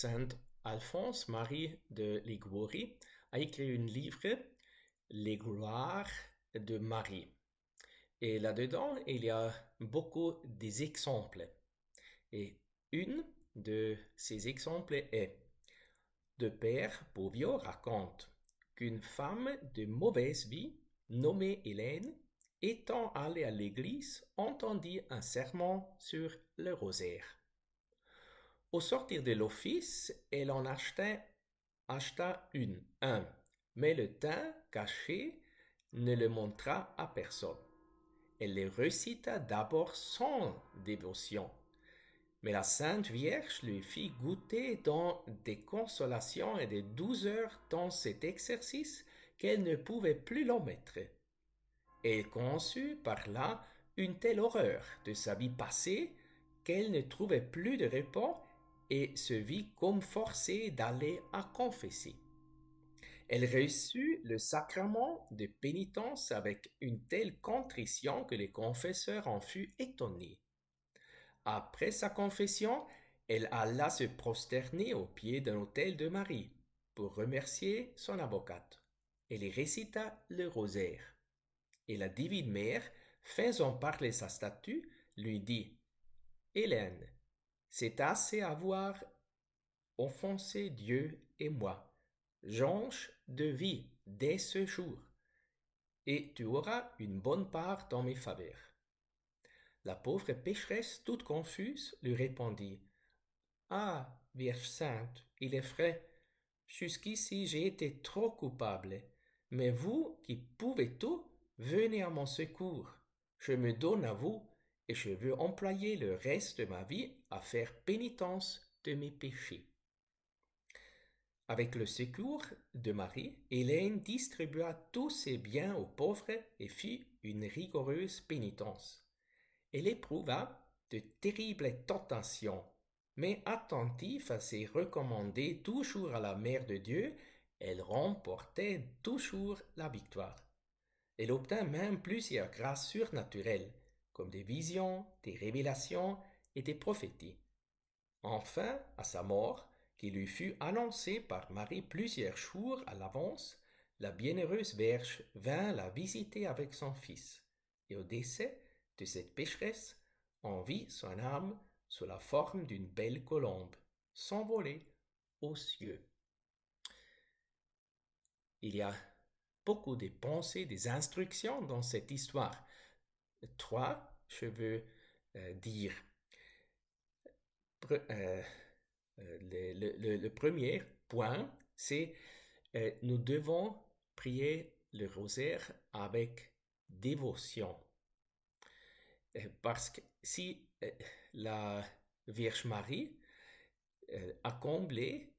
Saint Alphonse Marie de Liguori a écrit un livre, Les gloires de Marie. Et là-dedans, il y a beaucoup d'exemples. Et une de ces exemples est de Père Boviot raconte qu'une femme de mauvaise vie, nommée Hélène, étant allée à l'église, entendit un sermon sur le rosaire. Au sortir de l'office, elle en acheta un, mais le teint caché ne le montra à personne. Elle le récita d'abord sans dévotion, mais la Sainte Vierge lui fit goûter dans des consolations et des douceurs dans cet exercice qu'elle ne pouvait plus l'omettre. Elle conçut par là une telle horreur de sa vie passée qu'elle ne trouvait plus de repos et se vit comme forcée d'aller à confesser. Elle reçut le sacrement de pénitence avec une telle contrition que les confesseurs en furent étonnés. Après sa confession, elle alla se prosterner au pied d'un autel de Marie pour remercier son avocate. Elle y récita le rosaire. Et la divine mère, faisant parler sa statue, lui dit: Hélène, c'est assez avoir offensé Dieu et moi. Change de vie dès ce jour, et tu auras une bonne part dans mes faveurs. La pauvre pécheresse, toute confuse, lui répondit: Ah, Vierge Sainte, il est vrai, jusqu'ici j'ai été trop coupable, mais vous qui pouvez tout, venez à mon secours. Je me donne à vous, et je veux employer le reste de ma vie à faire pénitence de mes péchés. Avec le secours de Marie, Hélène distribua tous ses biens aux pauvres et fit une rigoureuse pénitence. Elle éprouva de terribles tentations, mais attentive à se recommander toujours à la Mère de Dieu, elle remportait toujours la victoire. Elle obtint même plusieurs grâces surnaturelles, comme des visions, des révélations et des prophéties. Enfin, à sa mort, qui lui fut annoncée par Marie plusieurs jours à l'avance, la bienheureuse Vierge vint la visiter avec son fils, et au décès de cette pécheresse, on vit son âme sous la forme d'une belle colombe, s'envoler aux cieux. Il y a beaucoup de pensées, des instructions dans cette histoire. Trois, je veux dire. Le premier point, c'est nous devons prier le rosaire avec dévotion. Parce que si la Vierge Marie a comblé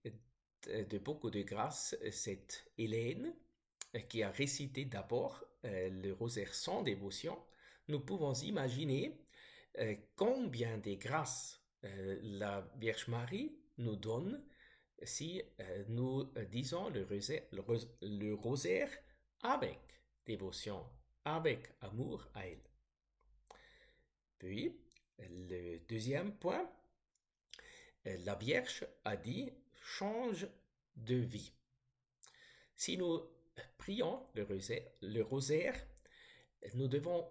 de beaucoup de grâce cette Hélène qui a récité d'abord le rosaire sans dévotion, nous pouvons imaginer combien de grâces la Vierge Marie nous donne si nous disons le rosaire avec dévotion, avec amour à elle. Puis, le deuxième point, la Vierge a dit change de vie. Si nous prions le rosaire, nous devons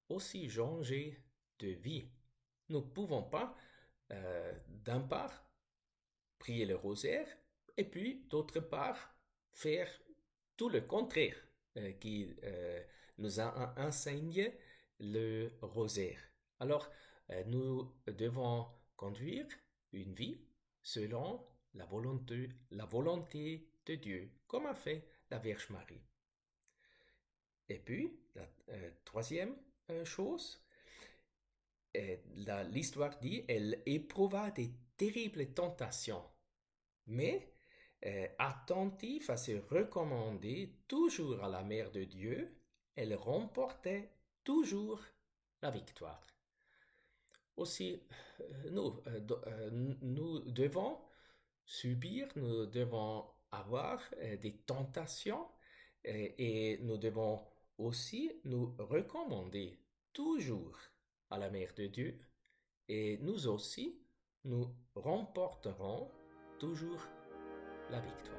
aussi changer de vie. Nous ne pouvons pas, d'un part, prier le rosaire et puis, d'autre part, faire tout le contraire qui nous enseigne le rosaire. Alors, nous devons conduire une vie selon la volonté de Dieu, comme a fait la Vierge Marie. Et puis, la troisième chose, l'histoire dit, elle éprouva des terribles tentations, mais attentive à se recommander toujours à la Mère de Dieu, elle remportait toujours la victoire. Aussi, nous devons subir, nous devons avoir des tentations et nous devons aussi nous recommander toujours à la Mère de Dieu et nous aussi, nous remporterons toujours la victoire.